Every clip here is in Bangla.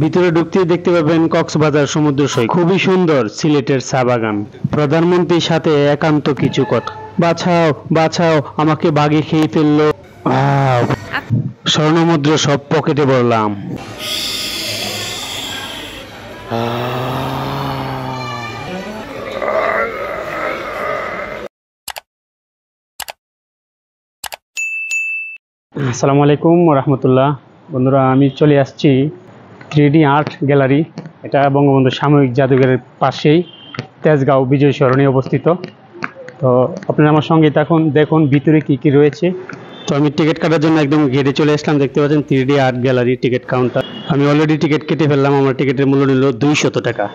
ভিতরে ঢুকতে দেখতে পাবেন কক্সবাজার সমুদ্র সৈকত, খুবই সুন্দর সিলেটের চা বাগান। প্রধানমন্ত্রীর সাথে একান্ত কিছু কথা। বাঁচাও বাঁচাও, আমাকে বাঘে খেয়ে ফেললো। স্বর্ণমুদ্র সব পকেটে ভরলাম। আসসালামু আলাইকুম রহমতুল্লাহ। বন্ধুরা, আমি চলে আসছি 3D আর্ট গ্যালারি। এটা বঙ্গবন্ধু সামরিক জাদুঘরের পাশেই তেজগাঁও বিজয় সরণি অবস্থিত। তো আপনারা আমার সঙ্গে দেখুন ভিতরে কি কি রয়েছে। তো আমি টিকিট কাটার জন্য একদম গেটে চলে আসলাম। দেখতে পাচ্ছেন 3D art gallery ticket counter. আমি অলরেডি টিকিট কেটে ফেললাম। আমার টিকিটের মূল্য নিল 200 টাকা।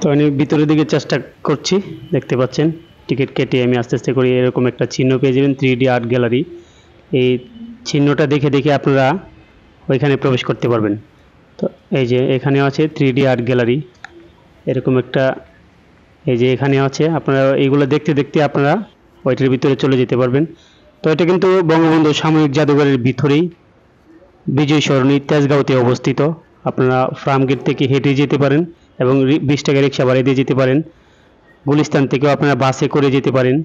তো আমি ভিতরের দিকে চেষ্টা করছি। দেখতে পাচ্ছেন টিকিট কেটে আমি আস্তে আস্তে করে এরকম একটা চিহ্ন পেয়ে যাবেন, 3D আর্ট গ্যালারি। এই চিহ্নটা দেখে দেখে আপনারা ওইখানে প্রবেশ করতে পারবেন। তো এই যে এখানে আছে 3D আর্ট গ্যালারি, এরকম একটা, এই যে এখানে আছে। আপনারা এইগুলো দেখতে দেখতে আপনারা ওইটার ভিতরে চলে যেতে পারবেন। তো এটা কিন্তু বঙ্গবন্ধু সামরিক জাদুঘরের ভিতরেই বিজয় সরণি তেজগাঁওতে অবস্থিত। আপনারা ফার্মগেট থেকে হেঁটে যেতে পারেন এবং 20 টাকা রিক্সা ভাড়া দিয়ে যেতে পারেন। গুলিস্তান থেকেও আপনারা বাসে করে যেতে পারেন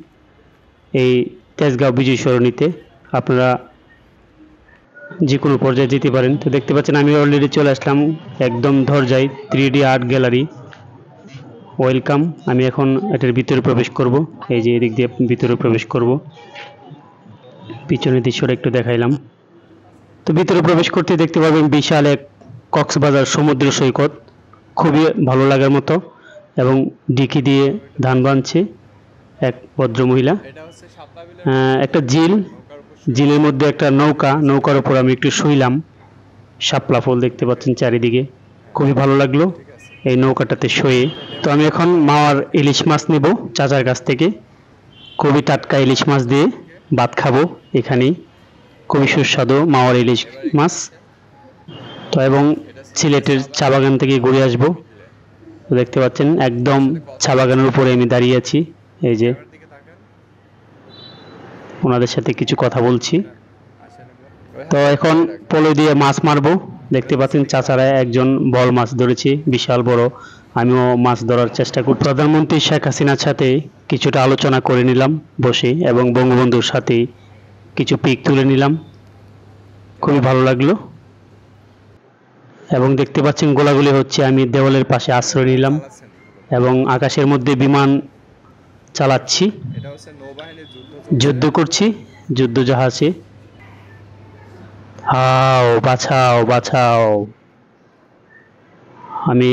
এই তেজগাঁও বিজয় সরণিতে। আপনারা যে কোনো পর্যায়ে যেতে পারেন। তো দেখতে পাচ্ছেন আমি অলরেডি চলে আসলাম একদম দরজায় 3D আর্ট গ্যালারি। ওয়েলকাম। আমি এখন এটার ভিতরে প্রবেশ করব। এই যে এদিক দিয়ে ভিতরে প্রবেশ করব। পিছনের দৃশ্যটা একটু দেখাইলাম। তো ভিতরে প্রবেশ করতে দেখতে পাবেন বিশাল এক কক্সবাজার সমুদ্র সৈকত, খুবই ভালো লাগার মতো। এবং ডিকি দিয়ে ধান বানছে এক ভদ্রমহিলা। একটা জিলের মধ্যে একটা নৌকার উপর আমি একটু শুইলাম। শাপলা ফুল দেখতে পাচ্ছেন চারিদিকে, খুবই ভালো লাগলো এই নৌকাটাতে শুয়ে। তো আমি এখন মাওয়ার ইলিশ মাছ নেব চাচার কাছ থেকে। খুবই টাটকা ইলিশ মাছ দিয়ে ভাত খাবো এখানেই। খুবই সুস্বাদু মাওয়ার ইলিশ মাছ। তো এবং সিলেটের চা বাগান থেকে ঘুরে আসবো। তো দেখতে পাচ্ছেন একদম চা বাগানের উপরে আমি দাঁড়িয়ে আছি। এই যে ওনাদের সাথে কিছু কথা বলছি। তো এখন পলো দিয়ে মাছ মারবো। দেখতে পাচ্ছেন চাচারা একজন বল মাছ ধরেছে বিশাল বড়। আমিও মাছ ধরার চেষ্টা করি। প্রধানমন্ত্রী শেখ হাসিনার সাথে কিছুটা আলোচনা করে নিলাম বসে, এবং বঙ্গবন্ধুর সাথে কিছু পিক তুলে নিলাম। খুবই ভালো লাগলো। এবং দেখতে পাচ্ছেন গোলাগুলি হচ্ছে, আমি দেওয়ালের পাশে আশ্রয় নিলাম এবং আকাশের মধ্যে বিমান চালাচ্ছি, যুদ্ধ করছি যুদ্ধ জাহাজে। হাও বাঁচাও বাঁচাও। আমি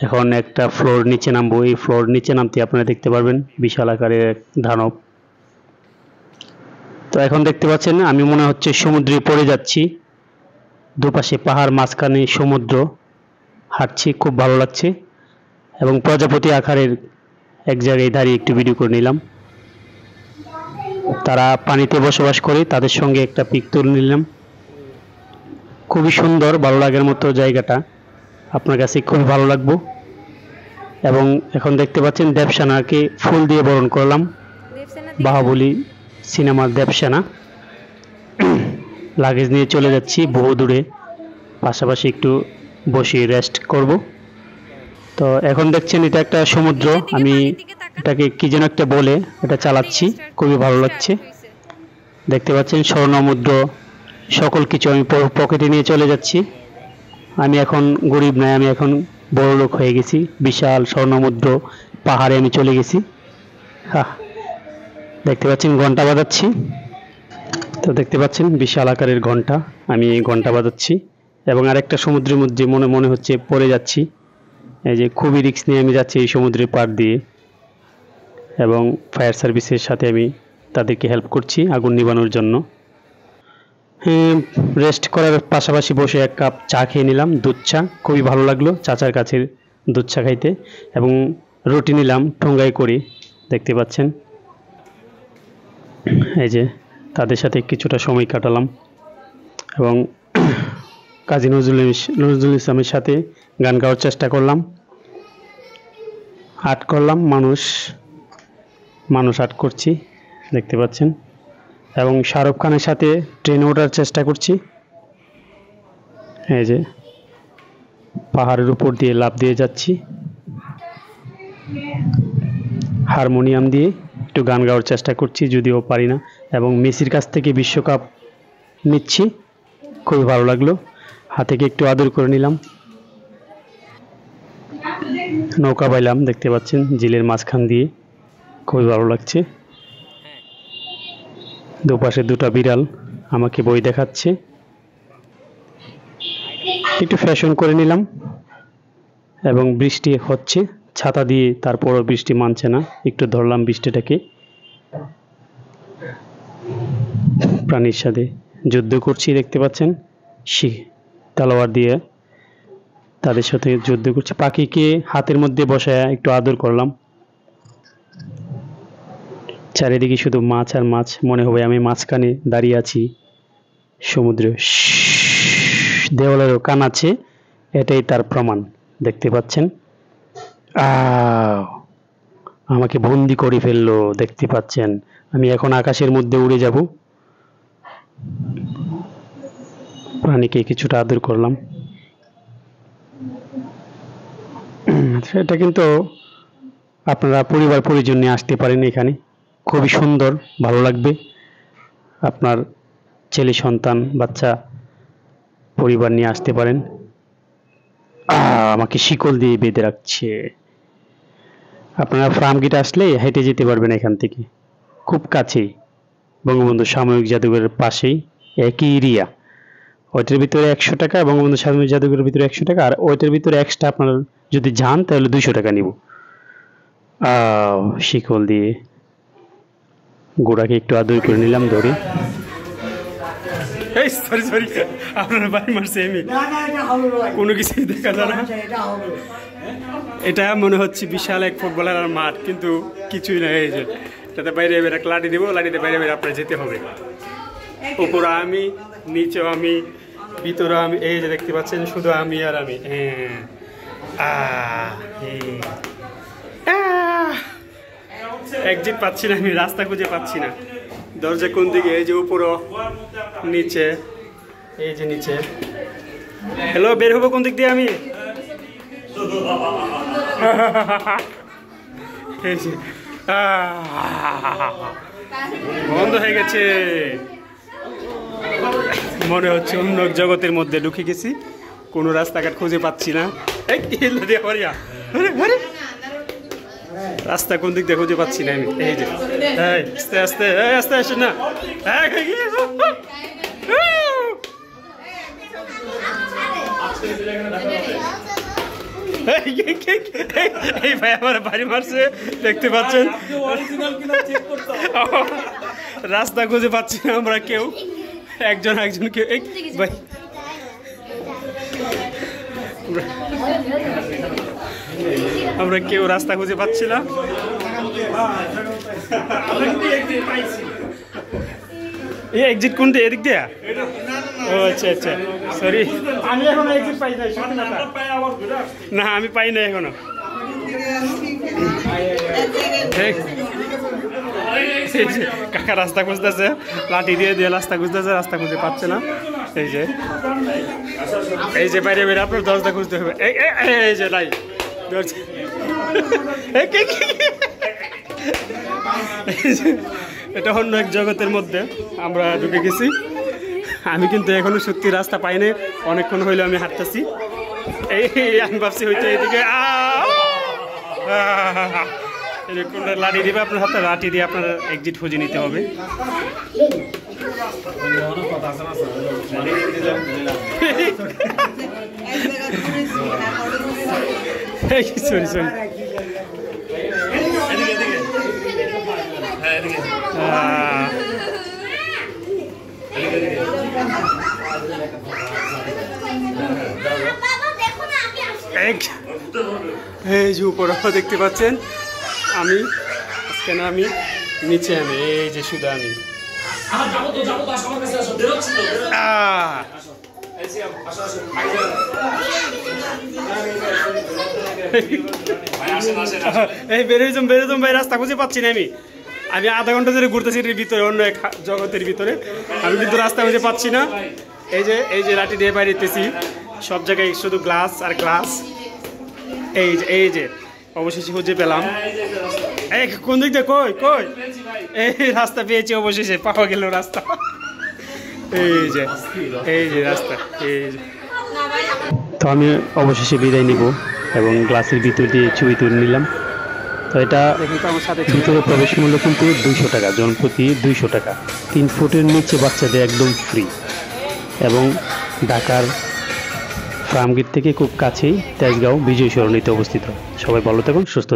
এখন একটা ফ্লোর নিচে নামবো। এই ফ্লোর নিচে নামতে আপনারা দেখতে পারবেন বিশাল আকারের এক দানব। তো এখন দেখতে পাচ্ছেন আমি মনে হচ্ছে সমুদ্রে পড়ে যাচ্ছি। দুপাশে পাহাড়, মাঝখানে সমুদ্র, হাঁটছি, খুব ভালো লাগছে। এবং প্রজাপতি আকারের এক জায়গায় দাঁড়িয়ে একটু ভিডিও করে নিলাম। তারা পানিতে বসবাস করে, তাদের সঙ্গে একটা পিক তুলে নিলাম। খুবই সুন্দর, ভালো লাগার মতো জায়গাটা। আপনার কাছে খুবই ভালো লাগবে। এবং এখন দেখতে পাচ্ছেন দেবসেনাকে ফুল দিয়ে বরণ করলাম। বাহুবলী সিনেমার দেবসেনা। লাগেজ নিয়ে চলে যাচ্ছি বহু দূরে, পাশাপাশি একটু বসে রেস্ট করব। তো এখন দেখছেন এটা একটা সমুদ্র, আমি এটাকে কি যেন একটা বলে এটা চালাচ্ছি, খুবই ভালো লাগছে। দেখতে পাচ্ছেন স্বর্ণমুদ্র সকল কিছু আমি পকেটে নিয়ে চলে যাচ্ছি। আমি এখন গরিব নয়, আমি এখন বড় লোক হয়ে গেছি। বিশাল স্বর্ণমুদ্র পাহাড়ে আমি চলে গেছি। দেখতে পাচ্ছেন ঘন্টা বাজাচ্ছি। তো দেখতে পাচ্ছেন বিশাল আকারের ঘন্টা, আমি ঘন্টা বাজাচ্ছি। এবং আরেকটা সমুদ্রের মধ্যে মনে হচ্ছে পড়ে যাচ্ছি। এই যে খুবই রিস্ক নিয়ে আমি যাচ্ছি এই সমুদ্রের পাড় দিয়ে। এবং ফায়ার সার্ভিসের সাথে আমি তাদেরকে হেল্প করছি আগুন নিভানোর জন্য। রেস্ট করার পাশাপাশি বসে এক কাপ চা খেয়ে নিলাম, দুধ চা। খুবই ভালো লাগলো চাচার কাছে দুধ চা খাইতে। এবং রুটি নিলাম ঠোঙ্গাই করে, দেখতে পাচ্ছেন। এই যে তাদের সাথে কিছুটা সময় কাটালাম। এবং কাজী নজরুল ইসলামের সাথে গান গাওয়ার চেষ্টা করলাম, আর্ট করলাম। মানুষ আর্ট করছি, দেখতে পাচ্ছেন। এবং শাহরুখ খানের সাথে ট্রেনে ওঠার চেষ্টা করছি। এই যে পাহাড়ের উপর দিয়ে লাফ দিয়ে যাচ্ছি, হারমোনিয়াম দিয়ে একটু গান গাওয়ার চেষ্টা করছি, যদিও পারি না। এবং মেসির কাছ থেকে বিশ্বকাপ নিচ্ছি, খুবই ভালো লাগলো। হাতেকে একটু আদর করে নিলাম। নৌকা বাইলাম, দেখতে পাচ্ছেন ঝিলের মাঝখান দিয়ে, খুবই ভালো লাগছে। দুপাশে দুটা বিড়াল আমাকে বই দেখাচ্ছে। একটু ফ্যাশন করে নিলাম এবং বৃষ্টি হচ্ছে, ছাতা দিয়ে, তারপরও বৃষ্টি মানছে না। একটু ধরলাম বৃষ্টিটাকে। প্রাণীর সাথে যুদ্ধ করছি, দেখতে পাচ্ছেন তলোয়ার দিয়ে তাদের সাথে যুদ্ধ করছি। পাখিকে হাতের মধ্যে বসায় একটু আদর করলাম। চারিদিকে শুধু মাছ আর মাছ, মনে হবে আমি মাঝখানে দাঁড়িয়ে আছি সমুদ্রে। দেওয়ালেরও কান আছে, এটাই তার প্রমাণ, দেখতে পাচ্ছেন। আমাকে বন্দি করে ফেললো, দেখতে পাচ্ছেন। আমি এখন আকাশের মধ্যে উড়ে যাব। প্রাণীকে কিছুটা আদর করলাম। এটা কিন্তু আপনারা পরিবার পরিজন নিয়ে আসতে পারেন, এখানে খুবই সুন্দর, ভালো লাগবে। আপনার ছেলে সন্তান, বাচ্চা, পরিবার নিয়ে আসতে পারেন। আমাকে শিকল দিয়ে বেঁধে রাখছে। আপনারা ফার্মগেটে আসলে হেঁটে যেতে পারবেন এখান থেকে, খুব কাছেই, বঙ্গবন্ধু সামরিক জাদুঘরের পাশেই, একই এরিয়া। ওইটার ভিতরে 100 টাকা, বঙ্গবন্ধু সামরিক জাদুঘরের ভিতরে 100 টাকা, আর ওইটার ভিতরে এক্সট্রা আপনারা যদি যান তাহলে 200 টাকা নিব। শিকল দিয়ে গোড়াকে একটু আদর করে নিলাম ধরে। সরি আপনারা বাড়ি মারছে, আমি কোনো কিছুই দেখা যায় না। এটা মনে হচ্ছে বিশাল এক ফুটবলার মাঠ, কিন্তু কিছুই না। এই যে তাতে বাইরে এবার এক লাঠি দিব, লাঠিতে বাইরে বাইরে আপনার যেতে হবে। উপরে আমি, নিচেও আমি, ভিতরে আমি। এই যে দেখতে পাচ্ছেন শুধু আমি আর আমি। এক্সিট পাচ্ছি না, আমি রাস্তা খুঁজে পাচ্ছি না। দরজা কোন দিকে? এই যে উপরও, নিচে, এই যে নিচে। হ্যালো, বের হবো কোন দিক দিয়ে আমি? বন্ধ হয়ে গেছে, মনে হচ্ছে অন্য জগতের মধ্যে ঢুকে গেছি। কোনো রাস্তাঘাট খুঁজে পাচ্ছি না। রাস্তা কোন দিক দিয়ে খুঁজে পাচ্ছি না আমি। এই যে আস্তে আস্তে আস্তে আসে না। এই ভাই আমার বাড়ি মারছে, দেখতে পাচ্ছেন। রাস্তা খুঁজে পাচ্ছি না আমরা কেউ, একজনকে। ভাই আমরা কেউ রাস্তা খুঁজে পাচ্ছি না। এই এক্সিট কোনটা? এদিক দিয়ে? ও আচ্ছা আচ্ছা, সরি, আমি এখনো এক্সিট পাই নাই। না, আমি পাই না এখনো। কাকা রাস্তা খুঁজতেছে, লাঠি দিয়ে দিয়ে রাস্তা খুঁজতেছে, রাস্তা খুঁজে পাচ্ছে না। এই যে বাইরে বাইরে আপনার দরজা খুঁজতে হবে। এই যে নাই দরজা। এটা অন্য এক জগতের মধ্যে আমরা ঢুকে গেছি। আমি কিন্তু এখনো সত্যি রাস্তা পাইনি, অনেকক্ষণ হইলে আমি হাঁটতেছি। আমি ভাবছি হয়তো এইদিকে এরকম লাঠি দিবে আপনার হাতে, লাঠি দিয়ে আপনার এক্সিট খুঁজে নিতে হবে। সরি সরি, এই যে উপর দেখতে পাচ্ছেন, আমি আজকে না, আমি নিচে, আমি এই যে শুধু আমি। এই বেরোজম ভাই, রাস্তা খুঁজে পাচ্ছি না আমি আধা ঘন্টা ধরে ঘুরতেছি এর ভিতরে, অন্য এক জগতের ভিতরে। আমি কিন্তু রাস্তা খুঁজে পাচ্ছি না। এই যে লাঠি দিয়ে বাইরেতেছি, সব জায়গায় শুধু গ্লাস আর গ্লাস। এই যে অবশেষে খুঁজে পেলাম। এই কোন দিক দিয়ে কই কই এই রাস্তা পেয়েছি অবশেষে, পাওয়া গেল রাস্তা। এই যে রাস্তা, এই যে। তো আমি অবশেষে বিদায় নিব এবং গ্লাসের ভিতর দিয়ে ছবি তুলে নিলাম। তো এটা ভিতরে প্রবেশ মূল্য কিন্তু 200 টাকা, জন প্রতি 200 টাকা। 3 ফুটের নিচে বাচ্চাদের একদম ফ্রি এবং ঢাকার ফার্মগেট থেকে খুব কাছেই তেজগাঁও বিজয় সরণিতে অবস্থিত। সবাই ভালো থাকুন, সুস্থ থাকুন।